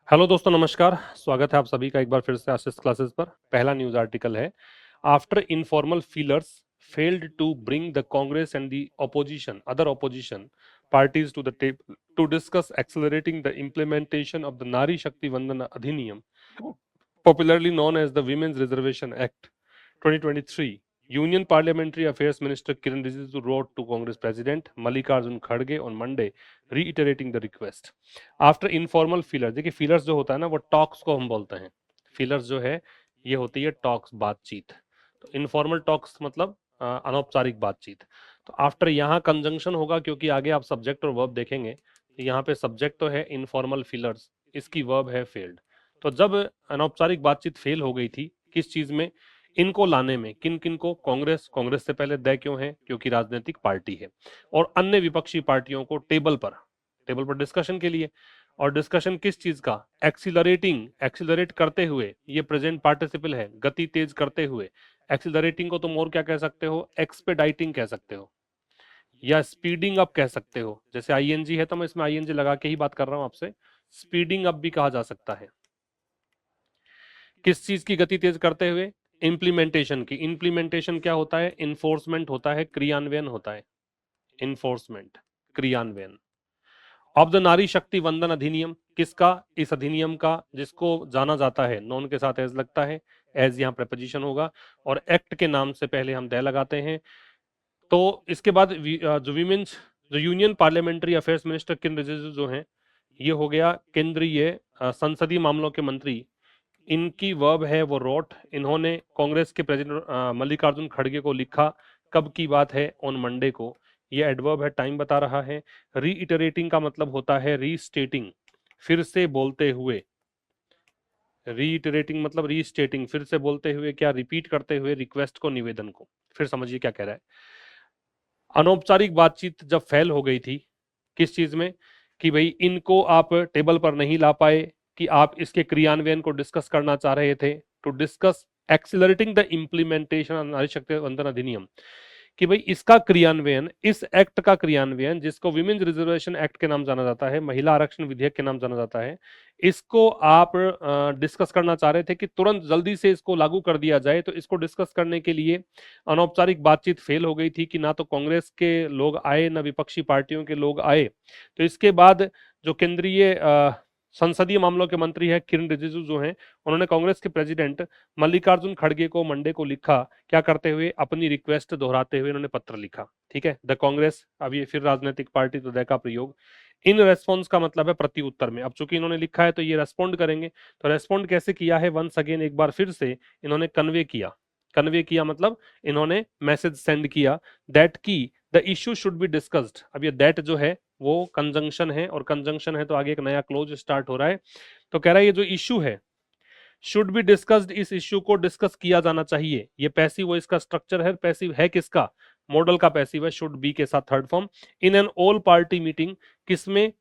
Hello दोस्तों, नमस्कार। स्वागत है आप सभी का एक बार फिर से आशीष क्लासेस पर। पहला न्यूज आर्टिकल है, after informal feelers failed to bring the Congress and the other opposition parties to the table to discuss accelerating the implementation of the Nari Shakti Vandana Adhiniyam, popularly known as the Women's Reservation Act 2023. Union Parliamentary Affairs Minister Kiran Rijiju wrote to Congress President Mallikarjun Kharge on Monday, reiterating the request. After informal feelers, देखिए feelers जो होता है ना वो talks को हम बोलते हैं। feelers जो है ये होती है talks, बातचीत। तो informal talks मतलब अनौपचारिक बातचीत। तो आफ्टर यहाँ कंजंक्शन होगा क्योंकि आगे आप सब्जेक्ट और वर्ब देखेंगे। यहाँ पे सब्जेक्ट तो है इनफॉर्मल फीलर्स, इसकी वर्ब है फेल्ड। तो जब अनौपचारिक बातचीत फेल हो गई थी किस चीज में, इनको लाने में, किन किन को, कांग्रेस से पहले द क्यों है, क्योंकि राजनीतिक पार्टी है, और अन्य विपक्षी पार्टियों को टेबल पर डिस्कशन के लिए। और डिस्कशन किस चीज का, एक्सिलरेट करते हुए, ये प्रेजेंट पार्टिसिपल है, गति तेज करते हुए। एक्सिलरेटिंग को तुम और क्या कह सकते हो, एक्सपेडाइटिंग कह सकते हो, या स्पीडिंग अप कह सकते हो। जैसे आईएनजी है तो मैं इसमें आईएनजी लगा के ही बात कर रहा हूं आपसे, स्पीडिंग अप भी कहा जा सकता है। किस चीज की गति तेज करते हुए, इंप्लीमेंटेशन की। इंप्लीमेंटेशन क्या होता है, इन्फोर्समेंट होता है, क्रियान्वयन होता है। इन्फोर्समेंट, क्रियान्वयन ऑफ द नारी शक्ति वंदन अधिनियम, किसका, इस अधिनियम का, जिसको जाना जाता है, नॉन के साथ एज लगता है, एज यहाँ प्रपोजिशन होगा, और एक्ट के नाम से पहले हम दे लगाते हैं। तो इसके बाद जो यूनियन पार्लियामेंट्री अफेयर्स मिनिस्टर किन रिजिजू जो हैं, ये हो गया केंद्रीय संसदीय मामलों के मंत्री। इनकी वर्ब है वो रोट। इन्होंने कांग्रेस के प्रेसिडेंट मल्लिकार्जुन खड़गे को लिखा। कब की बात है, ऑन मंडे को। ये एडवर्ब है, टाइम बता रहा है। रीइटरेटिंग का मतलब होता है रीस्टेटिंग, फिर से बोलते हुए। रीइटरेटिंग मतलब रीस्टेटिंग, फिर से बोलते हुए, क्या, रिपीट करते हुए रिक्वेस्ट को, निवेदन को। फिर समझिए क्या कह रहा है। अनौपचारिक बातचीत जब फेल हो गई थी किस चीज में, कि भाई इनको आप टेबल पर नहीं ला पाए, कि आप इसके क्रियान्वयन को डिस्कस करना चाह रहे थे, to discuss accelerating the implementation Nari Shakti वंदन अधिनियम, कि भाई इसका क्रियान्वयन, इस एक्ट का क्रियान्वयन, जिसको विमेन्स रिजर्वेशन एक्ट के नाम जाना जाता है, महिला आरक्षण विधेयक के नाम जाना जाता है, इसको आप डिस्कस करना चाह रहे थे कि तुरंत जल्दी से इसको लागू कर दिया जाए। तो इसको डिस्कस करने के लिए अनौपचारिक बातचीत फेल हो गई थी कि ना तो कांग्रेस के लोग आए, ना विपक्षी पार्टियों के लोग आए। तो इसके बाद जो केंद्रीय संसदीय मामलों के मंत्री है किरण रिजिजू जो हैं, उन्होंने कांग्रेस के प्रेसिडेंट मल्लिकार्जुन खड़गे को मंडे को लिखा, क्या करते हुए, अपनी रिक्वेस्ट दोहराते हुए इन्होंने पत्र लिखा। ठीक है, द कांग्रेस, अब ये फिर राजनीतिक पार्टी, तो द का प्रयोग। इन रेस्पॉन्स का मतलब है प्रति उत्तर में। अब चूंकि इन्होंने लिखा है तो ये रेस्पॉन्ड करेंगे। तो रेस्पॉन्ड कैसे किया है, वंस अगेन, एक बार फिर से इन्होंने कन्वे किया मतलब इन्होंने मैसेज सेंड किया, दैट की the issue should be discussed. अब ये दैट जो है वो कंजंक्शन है, और कंजंक्शन है तो आगे एक नया क्लोज स्टार्ट हो रहा है। तो कह रहा है ये जो इश्यू है शुड बी डिस्कस्ड, इस इश्यू को डिस्कस किया जाना चाहिए। ये पैसिव वॉइस का स्ट्रक्चर है, पैसिव है किसका, मॉडल का पैसिव है, शुड बी के साथ third form. In an all party meeting, किसमें,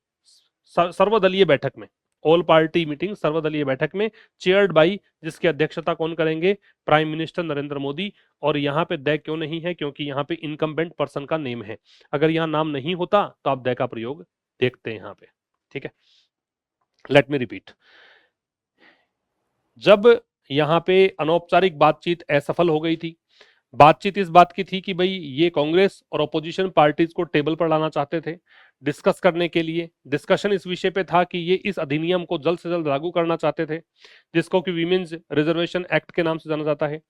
सर्वदलीय बैठक में। ऑल पार्टी मीटिंग, सर्वदलीय बैठक में, चेयर्ड बाई, जिसकी अध्यक्षता कौन करेंगे, प्राइम मिनिस्टर नरेंद्र मोदी। और यहाँ पे द क्यों नहीं है, क्योंकि यहाँ पे इनकम्बेंट पर्सन का नेम है। अगर यहाँ नाम नहीं होता तो आप द का प्रयोग देखते हैं यहाँ पे। ठीक है, लेट मी रिपीट। जब यहाँ पे अनौपचारिक बातचीत असफल हो गई थी, बातचीत इस बात की थी कि भाई ये कांग्रेस और अपोजिशन पार्टीज को टेबल पर लाना चाहते थे डिस्कस करने के लिए। डिस्कशन इस विषय पे था कि ये इस अधिनियम को जल्द से जल्द लागू करना चाहते थे, जिसको कि विमेन्स रिजर्वेशन एक्ट के नाम से जाना जाता है।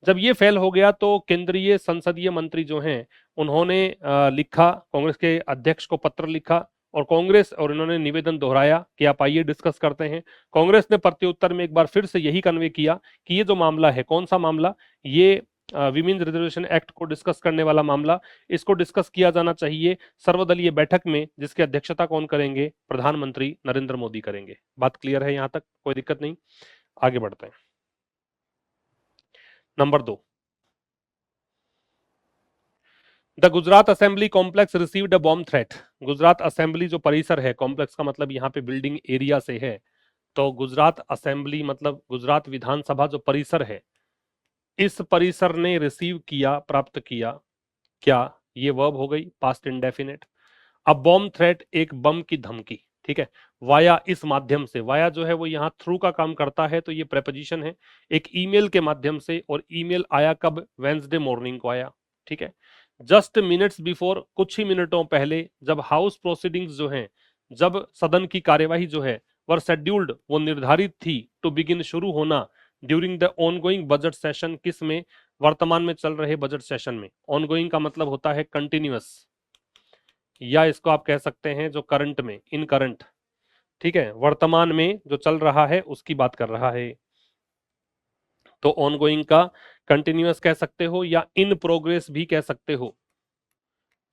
जब ये फेल हो गया तो केंद्रीय संसदीय मंत्री जो हैं उन्होंने लिखा, कांग्रेस के अध्यक्ष को पत्र लिखा, और कांग्रेस और इन्होंने निवेदन दोहराया कि आप आइए डिस्कस करते हैं। कांग्रेस ने प्रत्युत्तर में एक बार फिर से यही कन्वे किया कि ये जो मामला है, कौन सा मामला, ये विमेन्स रिजर्वेशन एक्ट को डिस्कस करने वाला मामला, इसको डिस्कस किया जाना चाहिए सर्वदलीय बैठक में, जिसकी अध्यक्षता कौन करेंगे, प्रधानमंत्री नरेंद्र मोदी करेंगे। बात क्लियर है, यहां तक कोई दिक्कत नहीं, आगे बढ़ते हैं। Number 2, the Gujarat assembly complex received a bomb threat. Gujarat assembly जो परिसर है, कॉम्प्लेक्स का मतलब यहाँ पे बिल्डिंग एरिया से है, तो गुजरात असेंबली मतलब गुजरात विधानसभा जो परिसर है, इस परिसर ने रिसीव किया, प्राप्त किया, क्या, ये वर्ब हो गई पास्ट इंडेफिनिट। अब बॉम्ब थ्रेट, एक बम की धमकी, ठीक है, वाया इस माध्यम से, वाया जो है वो यहाँ थ्रू का काम करता है, तो ये प्रेपोजिशन है। एक ईमेल के माध्यम से, और ईमेल आया कब, वेंसडे मॉर्निंग को आया। ठीक है, जस्ट मिनट्स बिफोर, कुछ ही मिनटों पहले, जब हाउस प्रोसीडिंग्स जो हैं, जब सदन की कार्यवाही जो है वर शेड्यूल्ड, वो निर्धारित थी, टू बिगिन शुरू होना, during the ongoing budget session, किस में, वर्तमान में चल रहे बजट सेशन में। ऑनगोइंग का मतलब होता है कंटिन्यूअस, या इसको आप कह सकते हैं जो करंट में, इन करंट। ठीक है, वर्तमान में जो चल रहा है उसकी बात कर रहा है, तो ऑनगोइंग का कंटिन्यूअस कह सकते हो, या इन प्रोग्रेस भी कह सकते हो,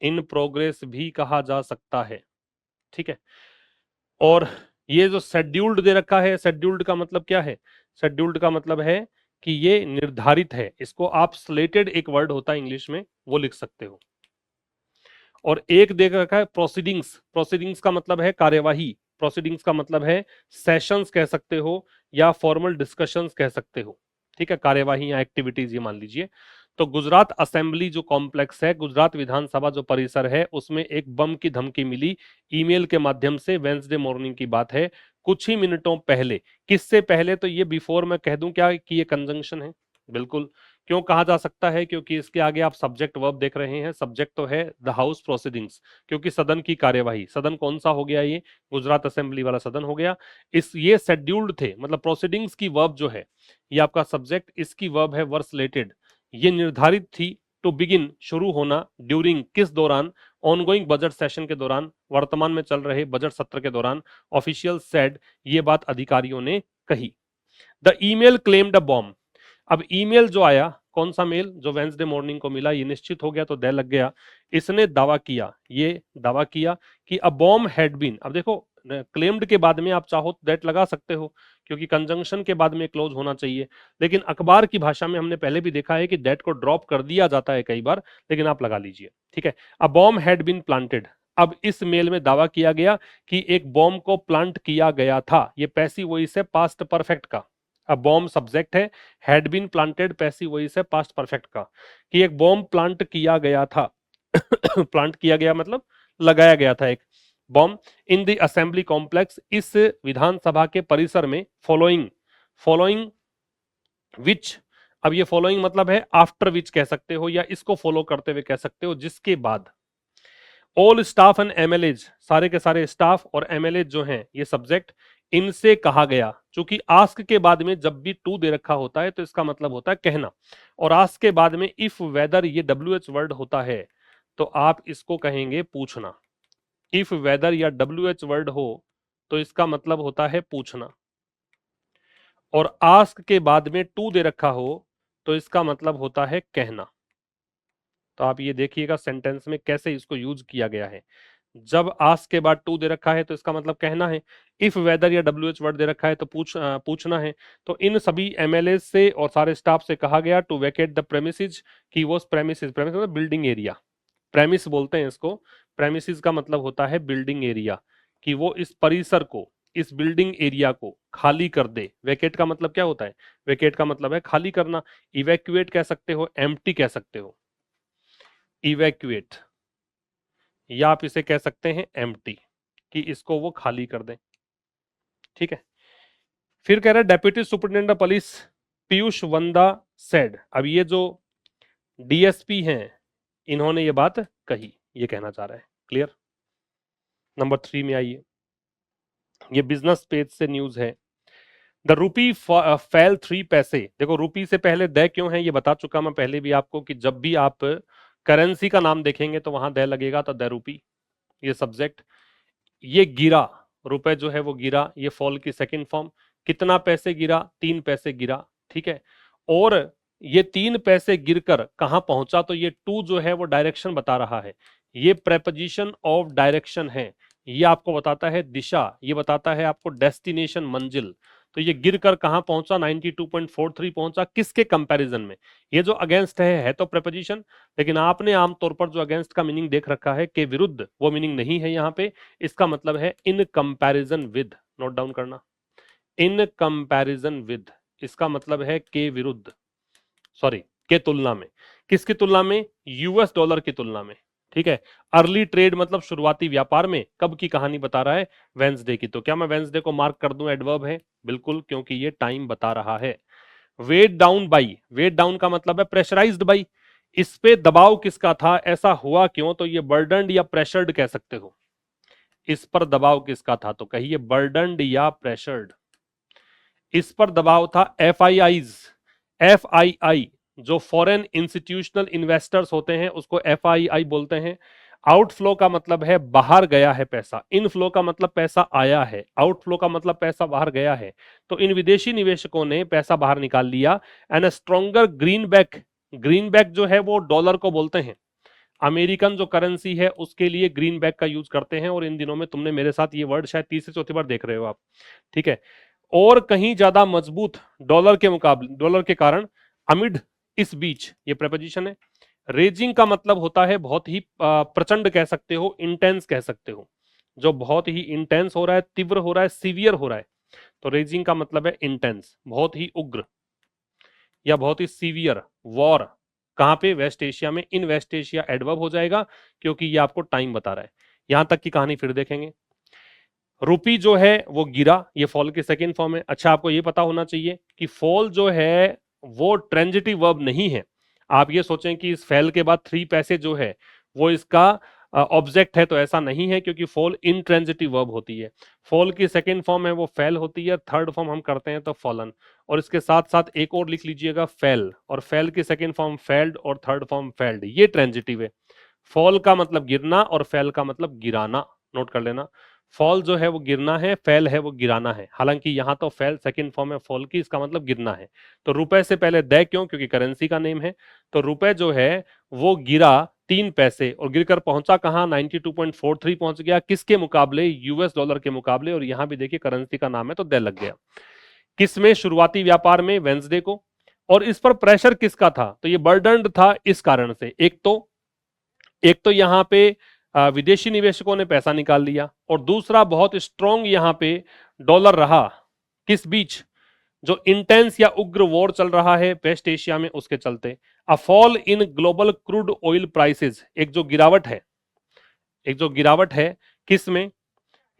इन प्रोग्रेस भी कहा जा सकता है। ठीक है, और ये जो शेड्यूल्ड दे रखा है, शेड्यूल्ड का मतलब क्या है, शेड्यूल्ड का मतलब है कि ये निर्धारित है, इसको आप स्लेटेड, एक वर्ड होता है इंग्लिश में, वो लिख सकते हो। और एक दे रखा है प्रोसीडिंग्स, प्रोसीडिंग्स का मतलब है कार्यवाही, प्रोसीडिंग्स का मतलब है सेशंस कह सकते हो, या फॉर्मल डिस्कशंस कह सकते हो। ठीक है, कार्यवाही या एक्टिविटीज ये मान लीजिए। तो गुजरात असेंबली जो कॉम्प्लेक्स है, गुजरात विधानसभा जो परिसर है, उसमें एक बम की धमकी मिली ईमेल के माध्यम से, वेंसडे मॉर्निंग की बात है, कुछ ही मिनटों पहले। किससे पहले, तो ये बिफोर मैं कह दूं क्या कि ये कंजंक्शन है, बिल्कुल। क्यों कहा जा सकता है, क्योंकि इसके आगे आप सब्जेक्ट वर्ब देख रहे हैं, सब्जेक्ट तो है द हाउस प्रोसीडिंग्स, क्योंकि सदन की कार्यवाही, सदन कौन सा हो गया, ये गुजरात असेंबली वाला सदन हो गया। इस ये शेड्यूल्ड थे, मतलब प्रोसीडिंग्स की वर्ब जो है ये आपका सब्जेक्ट, इसकी वर्ब है वर स्लेटेड, ये निर्धारित थी, टू बिगिन शुरू होना, ड्यूरिंग किस दौरान, ऑनगोइंग बजट सेशन के दौरान, वर्तमान में चल रहे बजट सत्र के दौरान, ऑफिशियल सेड, ये बात अधिकारियों ने कही। The email claimed a bomb, अब ईमेल जो आया, कौन सा मेल, जो वेंसडे मॉर्निंग को मिला, ये निश्चित हो गया, तो दे लग गया। इसने दावा किया, ये दावा किया कि अ बॉम्ब हैड बीन, अब देखो क्लेम्ड के बाद में आप चाहो तो दैट लगा सकते हो, क्योंकि कंजंक्शन के बाद में क्लोज होना चाहिए, लेकिन अखबार की भाषा में हमने पहले भी देखा है कि दैट को ड्रॉप कर दिया जाता है कई बार, लेकिन आप लगा लीजिए। ठीक है, a bomb had been planted, अब इस मेल में दावा किया गया कि एक बॉम्ब को प्लांट किया गया था, ये पैसिव वॉइस है पास्ट परफेक्ट का। अ बॉम्ब सब्जेक्ट है, had been planted passive voice है पास्ट परफेक्ट का, कि एक बॉम्ब प्लांट किया गया था। प्लांट किया गया मतलब लगाया गया था एक bomb, in the assembly complex, इस विधानसभा के परिसर में, फॉलोइंग, फॉलोइंग विच, अब ये फॉलोइंग मतलब है आफ्टर विच कह सकते हो, या इसको फॉलो करते हुए कह सकते हो, जिसके बाद। ऑल स्टाफ एंड एमएलएज, सारे के सारे स्टाफ और एमएलए जो हैं, ये सब्जेक्ट, इनसे कहा गया, चूंकि आस्क के बाद में जब भी टू दे रखा होता है तो इसका मतलब होता है कहना, और आस्क के बाद में इफ वेदर, ये WH वर्ड होता है, तो आप इसको कहेंगे पूछना। इफ वेदर या WH वर्ड हो तो इसका मतलब होता है पूछना, और आस्क के बाद में टू दे रखा हो तो इसका मतलब होता है कहना। तो आप ये देखिएगा सेंटेंस में कैसे इसको यूज किया गया है। जब आस्क के बाद टू दे रखा है तो इसका मतलब कहना है, इफ वेदर या WH वर्ड दे रखा है तो पूछना है। तो इन सभी एमएलए से और सारे स्टाफ से कहा गया टू वैकेट द प्रेमिसेस, कि वो प्रेमिसेस, प्रेमिस मतलब बिल्डिंग एरिया, प्रेमिस बोलते हैं इसको, प्रेमिसेस का मतलब होता है बिल्डिंग एरिया, कि वो इस परिसर को, इस बिल्डिंग एरिया को खाली कर दे। वैकेट का मतलब क्या होता है, वैकेट का मतलब है खाली करना, इवैक्यूएट कह सकते हो, एम्प्टी कह सकते हो, इवैक्यूएट, या आप इसे कह सकते हैं एम्प्टी, कि इसको वो खाली कर दें। ठीक है, फिर कह रहा है deputy superintendent of police Piyush वंदा सेड, अब ये जो डीएसपी हैं इन्होंने ये बात कही, ये कहना चाह रहा है। क्लियर, नंबर 3 में आइए, ये बिजनेस पेज से न्यूज है। द रूपी फेल 3 पैसे, देखो रूपी से पहले द क्यों है ये बता चुका मैं पहले भी आपको, कि जब भी आप करेंसी का नाम देखेंगे तो वहां द लगेगा, तो द रूपी, ये सब्जेक्ट, ये गिरा, रुपए जो है वो गिरा, ये फॉल की सेकंड फॉर्म, कितना पैसे गिरा, 3 पैसे गिरा। ठीक है, और ये 3 पैसे गिरकर कहां पहुंचा, तो ये टू जो है वो डायरेक्शन बता रहा है, ये प्रेपोजिशन ऑफ डायरेक्शन है, ये आपको बताता है दिशा, ये बताता है आपको डेस्टिनेशन, मंजिल। तो ये गिरकर कहां पहुंचा, 92.43 पहुंचा, किसके कंपैरिजन में, ये जो अगेंस्ट है तो प्रेपोजिशन, लेकिन आपने आमतौर पर जो अगेंस्ट का मीनिंग देख रखा है के विरुद्ध, वो मीनिंग नहीं है यहाँ पे, इसका मतलब है in comparison with, note down करना, इन कंपैरिजन विद, इसका मतलब है के विरुद्ध, सॉरी के तुलना में, किसकी तुलना में, US डॉलर की तुलना में। ठीक है। अर्ली ट्रेड मतलब शुरुआती व्यापार में, कब की कहानी बता रहा है, वेंसडे की। तो क्या मैं वेंसडे को मार्क कर दूं एडवर्ब है, बिल्कुल, क्योंकि ये टाइम बता रहा है। Weighed down by, weighed down का मतलब है प्रेशराइज्ड बाई, इस पे दबाव किसका था, ऐसा हुआ क्यों, तो ये बर्डनड या प्रेशर्ड कह सकते हो। इस पर दबाव किसका था, तो कहिए बर्डनड या प्रेशर्ड। इस पर दबाव था एफआईआईज, एफआईआई जो फॉरेन इंस्टीट्यूशनल इन्वेस्टर्स होते हैं उसको एफआईआई बोलते हैं। आउटफ्लो का मतलब है बाहर गया है पैसा, इनफ्लो का मतलब पैसा आया है, आउटफ्लो का मतलब पैसा बाहर गया है। तो इन विदेशी निवेशकों ने पैसा बाहर निकाल लिया। एंड स्ट्रॉन्गर ग्रीनबैक, ग्रीनबैक जो है वो डॉलर को बोलते हैं, अमेरिकन जो करेंसी है उसके लिए ग्रीनबैक का यूज करते हैं। और इन दिनों में तुमने मेरे साथ ये वर्ड शायद तीसरी चौथी बार देख रहे हो आप, ठीक है। और कहीं ज्यादा मजबूत डॉलर के मुकाबले, डॉलर के कारण, अमिड, इस बीच, ये प्रेपोजिशन है। रेजिंग का मतलब होता है बहुत ही प्रचंड कह सकते हो, इंटेंस कह सकते हो, जो बहुत ही इंटेंस हो रहा है, तीव्र हो रहा है, सीवियर हो रहा है। तो रेजिंग का मतलब है इंटेंस, बहुत ही उग्र या बहुत ही सीवियर वॉर। कहां पे, वेस्ट एशिया में। इन वेस्ट एशिया एडवर्ब हो जाएगा क्योंकि ये आपको टाइम बता रहा है। यहां तक की कहानी फिर देखेंगे। रुपी जो है वो गिरा, ये फॉल की सेकेंड फॉर्म है। अच्छा, आपको ये पता होना चाहिए कि फॉल जो है वो ट्रेंजिटिव वर्ब नहीं है। आप ये सोचें कि इस फेल के बाद 3 पैसे जो है वो इसका ऑब्जेक्ट है, तो ऐसा नहीं है, क्योंकि फॉल इनट्रेंजिटिव वर्ब होती है। फॉल की सेकेंड फॉर्म है वो फेल होती है, थर्ड फॉर्म हम करते हैं तो फॉलन। और इसके साथ साथ एक और लिख लीजिएगा फेल, और फेल की सेकेंड फॉर्म फेल्ड और थर्ड फॉर्म फेल्ड, ये ट्रेंजिटिव है। फॉल का मतलब गिरना और फेल का मतलब गिराना, नोट कर लेना। फॉल जो है वो गिरना है, फेल है वो गिराना है। हालांकि यहां तो फेल सेकंड फॉर्म है फॉल की, इसका मतलब गिरना है। तो रुपए से पहले दे क्यों, क्योंकि करेंसी का नेम है। तो रुपए जो है वो गिरा 3 पैसे, और गिरकर पहुंचा कहां, 92.43 पहुंच गया, किसके मुकाबले, यूएस डॉलर के मुकाबले। और यहां भी देखिए करेंसी का नाम है तो दे लग गया। किसमें, शुरुआती व्यापार में, वेंसडे को। और इस पर प्रेशर किसका था, तो ये बर्डन्ड था इस कारण से, एक तो यहां पे विदेशी निवेशकों ने पैसा निकाल लिया, और दूसरा बहुत स्ट्रॉन्ग यहां पे डॉलर रहा, किस बीच, जो इंटेंस या उग्र वॉर चल रहा है वेस्ट एशिया में, उसके चलते। A fall in global crude oil prices, एक जो गिरावट है किस में,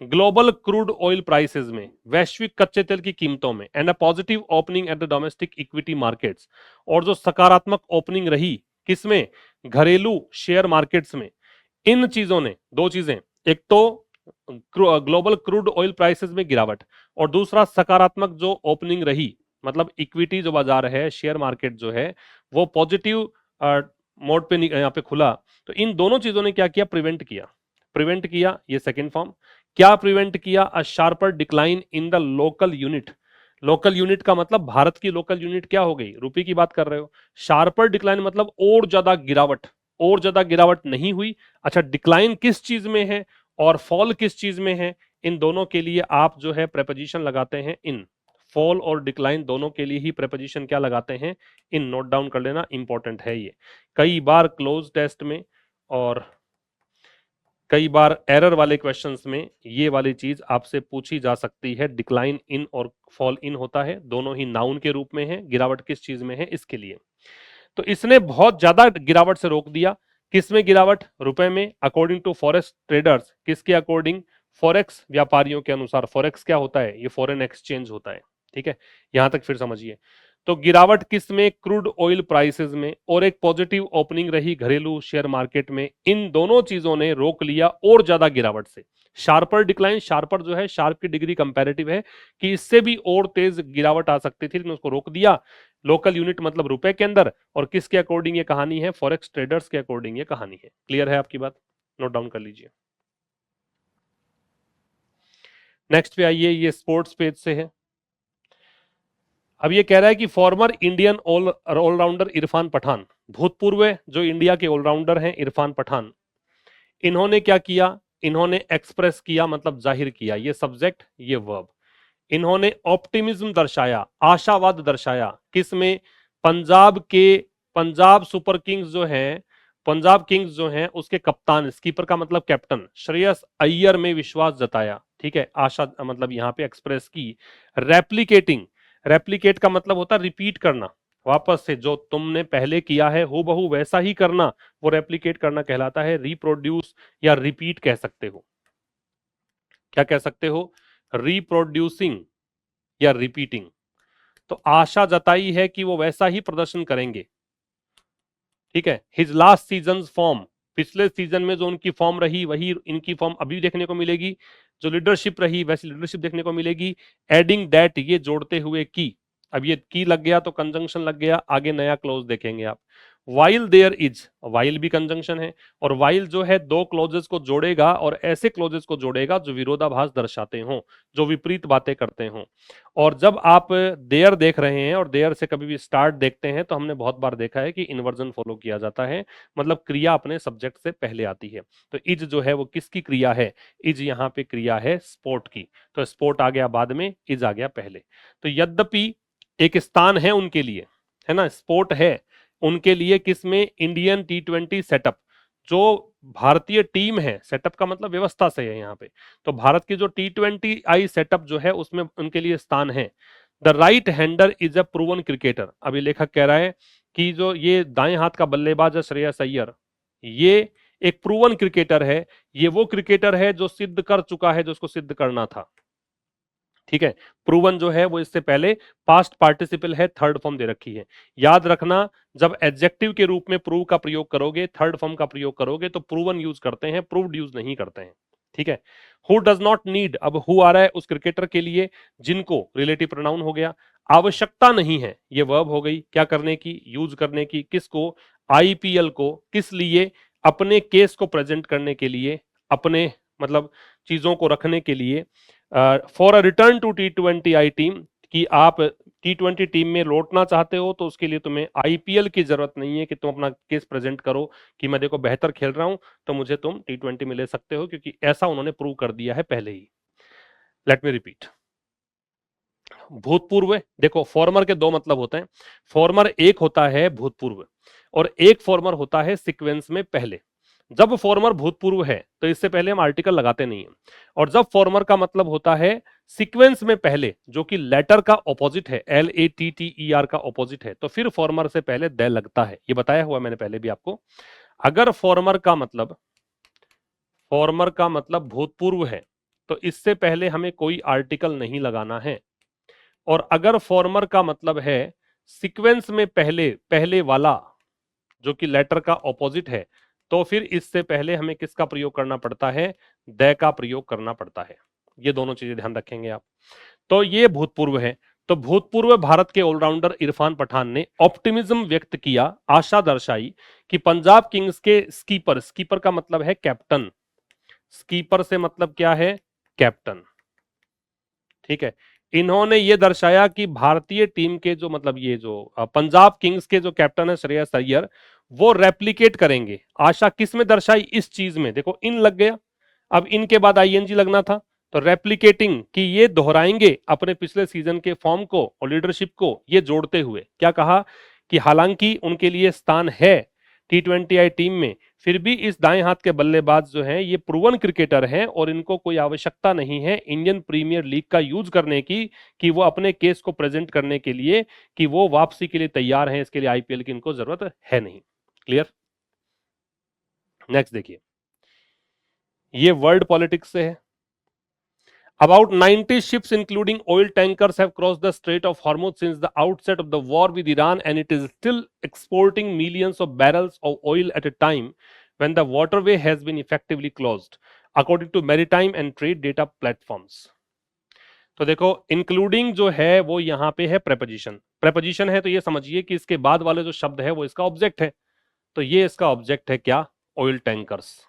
ग्लोबल क्रूड ऑयल प्राइसेस में, वैश्विक कच्चे तेल की कीमतों में। And a positive opening at the domestic equity markets, और जो सकारात्मक ओपनिंग रही किसमें, घरेलू शेयर मार्केट्स में। इन चीजों ने, दो चीजें, एक तो ग्लोबल क्रूड ऑयल प्राइसेस में गिरावट, और दूसरा सकारात्मक जो ओपनिंग रही, मतलब इक्विटी जो बाजार है, शेयर मार्केट जो है वो पॉजिटिव मोड पे यहाँ पे खुला। तो इन दोनों चीजों ने क्या किया, प्रिवेंट किया, ये सेकेंड फॉर्म। क्या प्रिवेंट किया, a sharper decline in the local unit. Local unit का मतलब भारत की लोकल यूनिट क्या हो गई, रुपए की बात कर रहे हो। शार्पर डिक्लाइन मतलब और ज्यादा गिरावट, और ज्यादा गिरावट नहीं हुई। अच्छा, डिक्लाइन किस चीज में है और फॉल किस चीज में है, इन दोनों के लिए आप जो है प्रेपोजिशन लगाते हैं इन। फॉल और डिक्लाइन दोनों के लिए ही प्रेपोजिशन क्या लगाते हैं, इन। नोट डाउन कर लेना, इंपॉर्टेंट है ये। कई बार क्लोज टेस्ट में और कई बार एरर वाले क्वेश्चंस में ये वाली चीज आपसे पूछी जा सकती है। डिक्लाइन इन और फॉल इन होता है, दोनों ही नाउन के रूप में है, गिरावट किस चीज में है इसके लिए। तो इसने बहुत ज्यादा गिरावट से रोक दिया। किसमें गिरावट, रुपए में, अकॉर्डिंग टू फॉरेक्स ट्रेडर्स, किसके अकॉर्डिंग, फॉरेक्स व्यापारियों के अनुसार। फॉरेक्स क्या होता है, ये फॉरेन एक्सचेंज होता है, ठीक है। यहां तक फिर समझिए। तो गिरावट किस में, क्रूड ऑयल प्राइसेस में, और एक पॉजिटिव ओपनिंग रही घरेलू शेयर मार्केट में। इन दोनों चीजों ने रोक लिया और ज्यादा गिरावट से। शार्पर डिक्लाइन, शार्पर जो है, शार्प की डिग्री कंपैरेटिव है कि इससे भी और तेज गिरावट आ सकती थी, लेकिन उसको रोक दिया। लोकल यूनिट मतलब रुपए के अंदर, और किसके अकॉर्डिंग ये कहानी है, फॉरेक्स ट्रेडर्स के अकॉर्डिंग ये कहानी है। क्लियर है आपकी बात, नोट डाउन कर लीजिए। नेक्स्ट पे आइए, ये स्पोर्ट्स पेज से है। अब ये कह रहा है कि former Indian allrounder Irfan Pathan, भूतपूर्व जो इंडिया के ऑलराउंडर हैं इरफान पठान, इन्होंने क्या किया, इन्होंने एक्सप्रेस किया मतलब जाहिर किया, ये सब्जेक्ट ये वर्ब। इन्होंने ऑप्टिमिज्म दर्शाया, आशावाद दर्शाया, किसमें, पंजाब के, पंजाब सुपर किंग्स जो हैं, पंजाब किंग्स जो हैं उसके कप्तान, स्कीपर का मतलब कैप्टन, श्रेयस अय्यर में विश्वास जताया, ठीक है। आशा मतलब यहां पे एक्सप्रेस की। रेप्लिकेटिंग, रेप्लिकेट का मतलब होता है रिपीट करना, वापस से जो तुमने पहले किया है हूबहू वैसा ही करना, वो रेप्लिकेट करना कहलाता है रिप्रोड्यूस या रिपीट कह सकते हो। क्या कह सकते हो? रिप्रोड्यूसिंग या रिपीटिंग। तो आशा जताई है कि वो वैसा ही प्रदर्शन करेंगे। ठीक है, हिज लास्ट सीजन फॉर्म, पिछले सीजन में जो उनकी फॉर्म रही वही इनकी फॉर्म अभी देखने को मिलेगी, जो लीडरशिप रही वैसी लीडरशिप देखने को मिलेगी। एडिंग दैट, ये जोड़ते हुए की, अब ये की लग गया तो कंजंक्शन लग गया, आगे नया क्लोज देखेंगे आप। वाइल देयर इज, वाइल भी कंजंक्शन है, और वाइल जो है दो क्लोजेस को जोड़ेगा और ऐसे क्लोजेस को जोड़ेगा जो विरोधाभास दर्शाते हों, जो विपरीत बातें करते हों। और जब आप देयर देख रहे हैं और देयर से कभी भी स्टार्ट देखते हैं तो हमने बहुत बार देखा है कि इन्वर्जन फॉलो किया जाता है, मतलब क्रिया अपने सब्जेक्ट से पहले आती है। तो इज जो है वो किसकी क्रिया है? इज यहाँ पे क्रिया है स्पोर्ट की, तो स्पोर्ट आ गया बाद में, इज आ गया पहले। तो यद्यपि एक स्थान है उनके लिए, है ना, स्पोर्ट है उनके लिए किसमें? इंडियन T20 सेटअप, जो भारतीय टीम है, सेटअप का मतलब व्यवस्था से है यहाँ पे, तो भारत की जो T20I सेटअप जो है उसमें उनके लिए स्थान है। The right hander is a proven cricketer, अभी लेखक कह रहा है कि जो ये दाएं हाथ का बल्लेबाज है श्रेयस अय्यर, ये एक प्रूवन क्रिकेटर है, ये वो क्रिकेटर है जो सिद्ध कर चुका है जो उसको सिद्ध करना था। ठीक है, प्रूवन जो है वो इससे पहले पास्ट पार्टिसिपल है, थर्ड फॉर्म दे रखी है। याद रखना, जब एडजेक्टिव के रूप में प्रूव का प्रयोग करोगे, थर्ड फॉर्म का प्रयोग करोगे तो प्रूवन यूज करते हैं, प्रूव्ड यूज नहीं करते हैं। ठीक है, हु डज नॉट नीड, अब हु आ रहा है उस क्रिकेटर के लिए जिनको, रिलेटिव प्रोनाउन हो गया। आवश्यकता नहीं है, ये वर्ब हो गई, क्या करने की? यूज करने की। किसको? आईपीएल को। किस लिए? अपने केस को प्रेजेंट करने के लिए, अपने मतलब चीजों को रखने के लिए। For a return to T20I team, कि आप T20 टीम में लौटना चाहते हो तो उसके लिए तुम्हें आईपीएल की जरूरत नहीं है कि तुम अपना केस प्रेजेंट करो कि मैं देखो बेहतर खेल रहा हूं तो मुझे तुम T20 में ले सकते हो, क्योंकि ऐसा उन्होंने प्रूव कर दिया है पहले ही। Let me repeat. भूतपूर्व, देखो फॉर्मर के दो मतलब होते हैं। फॉर्मर एक होता है भूतपूर्व, और एक फॉर्मर होता है सीक्वेंस में पहले। जब फॉर्मर भूतपूर्व है तो इससे पहले हम आर्टिकल लगाते नहीं हैं, और जब फॉर्मर का मतलब होता है सीक्वेंस में पहले, जो कि लेटर का ऑपोजिट है, LATTER का ऑपोजिट है, तो फिर फॉर्मर से पहले द लगता है। ये बताया हुआ मैंने पहले भी आपको। अगर फॉर्मर का मतलब भूतपूर्व है तो इससे पहले हमें कोई आर्टिकल नहीं लगाना है, और अगर फॉर्मर का मतलब है सीक्वेंस में पहले, पहले वाला, जो कि लेटर का ऑपोजिट है, तो फिर इससे पहले हमें किसका प्रयोग करना पड़ता है? द का प्रयोग करना पड़ता है। ये दोनों चीजें ध्यान रखेंगे आप। तो ये भूतपूर्व है। तो भूतपूर्व भारत के ऑलराउंडर इरफान पठान ने ऑप्टिमिज्म व्यक्त किया, आशा दर्शाई कि पंजाब किंग्स के स्कीपर, स्कीपर का मतलब है कैप्टन, स्कीपर से मतलब क्या है? कैप्टन। ठीक है, इन्होंने ये दर्शाया कि भारतीय टीम के जो मतलब ये जो पंजाब किंग्स के जो कैप्टन है श्रेयस अय्यर, वो रेप्लिकेट करेंगे। आशा किस में दर्शाई? इस चीज में, देखो इन लग गया, अब इनके बाद आईएनजी लगना था, तो रेप्लिकेटिंग कि ये दोहराएंगे अपने पिछले सीजन के फॉर्म को और लीडरशिप को, ये जोड़ते हुए क्या कहा कि हालांकि उनके लिए स्थान है T20I टीम में, फिर भी इस दाएं हाथ के बल्लेबाज जो हैं ये प्रूवन क्रिकेटर हैं और इनको कोई आवश्यकता नहीं है इंडियन प्रीमियर लीग का यूज करने की, कि वो अपने केस को प्रेजेंट करने के लिए कि वो वापसी के लिए तैयार हैं, इसके लिए आईपीएल की इनको जरूरत है नहीं। क्लियर? नेक्स्ट देखिए, ये वर्ल्ड पॉलिटिक्स से है। About 90 ships, including oil tankers, have crossed the Strait of Hormuz since the outset of the war with Iran, and it is still exporting millions of barrels of oil at a time when the waterway has been effectively closed, according to maritime and trade data platforms. तो देखो, including जो है वो यहाँ पे है preposition. Preposition है तो ये समझिए कि इसके बाद वाले जो शब्द है वो इसका ऑब्जेक्ट है, तो ये इसका ऑब्जेक्ट है क्या? Oil tankers.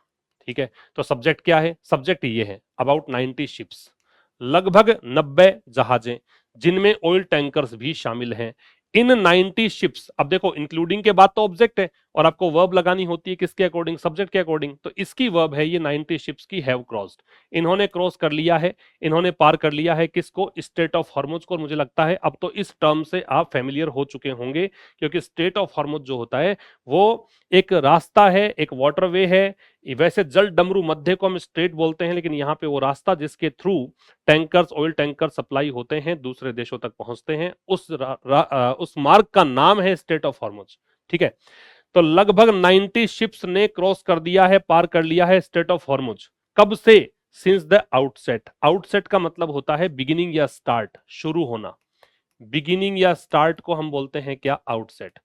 ठीक है, तो सब्जेक्ट क्या है? सब्जेक्ट ये है अबाउट 90 शिप्स, लगभग 90 जहाजें जिनमें ऑयल टैंकर्स भी शामिल हैं। इन 90 शिप्स, अब देखो इंक्लूडिंग के बाद तो ऑब्जेक्ट है और आपको वर्ब लगानी होती है किसके अकॉर्डिंग? सब्जेक्ट के अकॉर्डिंग। तो इसकी वर्ब है ये 90 शिप्स की हैव क्रॉस्ड, इन्होंने क्रॉस कर लिया है, इन्होंने पार कर लिया है किसको? स्ट्रेट ऑफ हॉर्मुज को। और मुझे लगता है अब तो इस टर्म से आप फेमिलियर हो चुके होंगे, क्योंकि स्ट्रेट ऑफ हॉर्मुज जो होता है वो एक रास्ता है, एक वाटरवे है, वैसे जल डमरू मध्य को हम स्ट्रेट बोलते हैं, लेकिन यहाँ पे वो रास्ता जिसके through tankers, oil tanker supply होते हैं, दूसरे देशों तक पहुंचते हैं, उस मार्ग का नाम है स्ट्रेट ऑफ हॉर्मुज। ठीक है, तो लगभग 90 शिप्स ने क्रॉस कर दिया है, पार कर लिया है स्ट्रेट ऑफ हॉर्मुज। कब से? Since the outset. आउटसेट का मतलब होता है बिगिनिंग या स्टार्ट, शुरू होना। बिगिनिंग या स्टार्ट को हम बोलते हैं क्या? आउटसेट।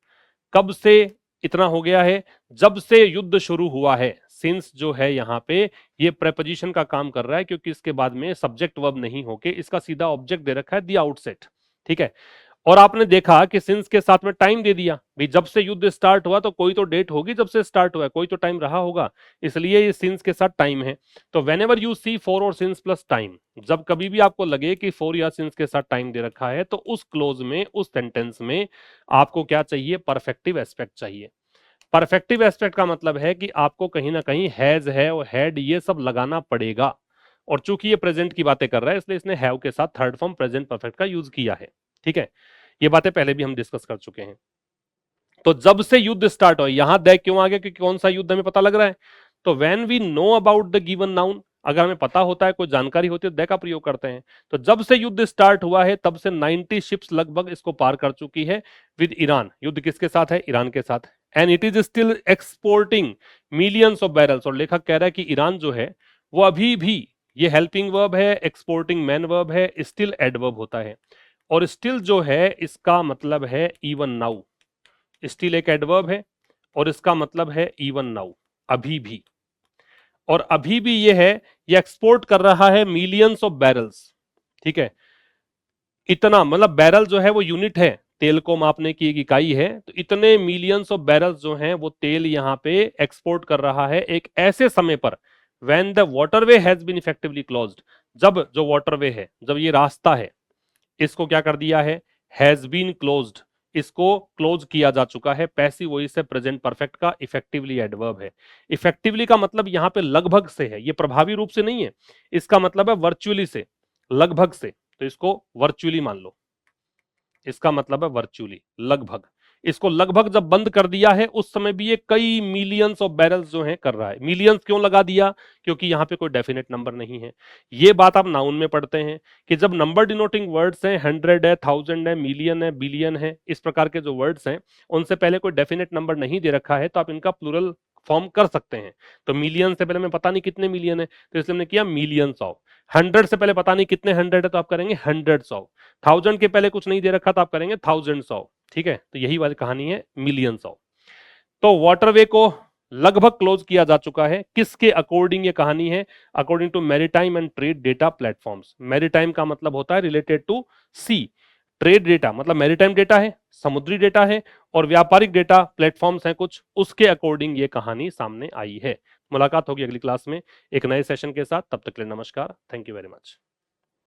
कब से इतना हो गया है? जब से युद्ध शुरू हुआ है। सिंस जो है यहाँ पे ये प्रेपोजिशन का काम कर रहा है, क्योंकि इसके बाद में सब्जेक्ट वर्ब नहीं होके इसका सीधा ऑब्जेक्ट दे रखा है द आउटसेट। ठीक है, और आपने देखा कि सिंस के साथ में टाइम दे दिया, भाई जब से युद्ध स्टार्ट हुआ तो कोई तो डेट होगी, जब से स्टार्ट हुआ है कोई तो टाइम रहा होगा, इसलिए ये सिंस के साथ टाइम है। तो वेनेवर यू सी फॉर और सिंस प्लस टाइम, जब कभी भी आपको लगे कि फॉर या सिंस के साथ टाइम दे रखा है, तो उस क्लोज में, उस सेंटेंस में आपको क्या चाहिए? परफेक्टिव एस्पेक्ट चाहिए। परफेक्टिव एस्पेक्ट का मतलब है कि आपको कहीं ना कहीं हैज है और हैड ये सब लगाना पड़ेगा, और चूंकि ये प्रेजेंट की बातें कर रहा है इसलिए इसने हैव के साथ थर्ड फॉर्म प्रेजेंट परफेक्ट का यूज किया है। ठीक है, ये बातें पहले भी हम डिस्कस कर चुके हैं। तो जब से युद्ध स्टार्ट हो, यहां दैट क्यों आ गया? क्योंकि कौन सा युद्ध हमें पता लग रहा है। तो when we know about the given noun, अगर हमें पता होता है, कोई जानकारी होती है, तो दैट का प्रयोग करते हैं। तो जब से युद्ध स्टार्ट हुआ है तब से 90 शिप्स लगभग इसको पार कर चुकी है विद ईरान। युद्ध किसके साथ है? ईरान के साथ। And it is still exporting millions of barrels. और लेखक कह रहा है कि ईरान जो है वो अभी भी, ये हेल्पिंग वर्ब है, एक्सपोर्टिंग मैन वर्ब है, स्टिल एडवर्ब होता है। और स्टिल जो है इसका मतलब है इवन नाउ। स्टिल एक एडवर्ब है और इसका मतलब है इवन नाउ, अभी भी। और अभी भी ये है, ये एक्सपोर्ट कर रहा है मिलियंस ऑफ बैरल्स। ठीक है, इतना मतलब बैरल जो है वो यूनिट है, तेल को मापने की एक इकाई है। तो इतने मिलियंस ऑफ बैरल्स जो हैं वो तेल यहां पे एक्सपोर्ट कर रहा है एक ऐसे समय पर when the waterway has been effectively closed. जब जो वाटरवे है, जब ये रास्ता है, इसको क्या कर दिया है? हैज बीन क्लोज्ड, इसको क्लोज किया जा चुका है। पैसिव वॉइस है प्रेजेंट परफेक्ट का, इफेक्टिवली एडवर्ब है। इफेक्टिवली का मतलब यहां पे लगभग से है, ये प्रभावी रूप से नहीं है, इसका मतलब है वर्चुअली से, लगभग से। तो इसको वर्चुअली मान लो, इसका मतलब है वर्चुअली, लगभग। इसको लगभग जब बंद कर दिया है उस समय भी ये कई मिलियंस ऑफ बैरल्स जो है कर रहा है। मिलियंस क्यों लगा दिया? क्योंकि यहां पे कोई डेफिनेट नंबर नहीं है। ये बात आप नाउन में पढ़ते हैं कि जब नंबर डिनोटिंग वर्ड्स हैं, 100 है, 1000 है, मिलियन है, बिलियन है, इस प्रकार के जो वर्ड्स हैं उनसे पहले कोई डेफिनेट नंबर नहीं दे रखा है, तो आप इनका प्लूरल फॉर्म कर सकते हैं। तो मिलियन से पहले हमें पता नहीं कितने मिलियन है, तो इसलिए हमने किया मिलियंस ऑफ। 100 से पहले पता नहीं कितने 100 है, तो आप करेंगे हंड्रेड्स ऑफ। 1000 के पहले कुछ नहीं दे रखा, तो आप करेंगे थाउजेंड्स ऑफ। ठीक है, तो यही वाली कहानी है मिलियंस ऑफ। तो वाटरवे को लगभग क्लोज किया जा चुका है। किसके अकॉर्डिंग ये कहानी है? According to maritime and trade data platforms. Maritime का मतलब होता है related to sea, trade data मतलब मैरीटाइम डेटा है, समुद्री डेटा है, और व्यापारिक डेटा प्लेटफॉर्म्स हैं कुछ, उसके अकॉर्डिंग ये कहानी सामने आई है। मुलाकात होगी अगली क्लास में एक नए सेशन के साथ। तब तक के लिए नमस्कार, थैंक यू वेरी मच।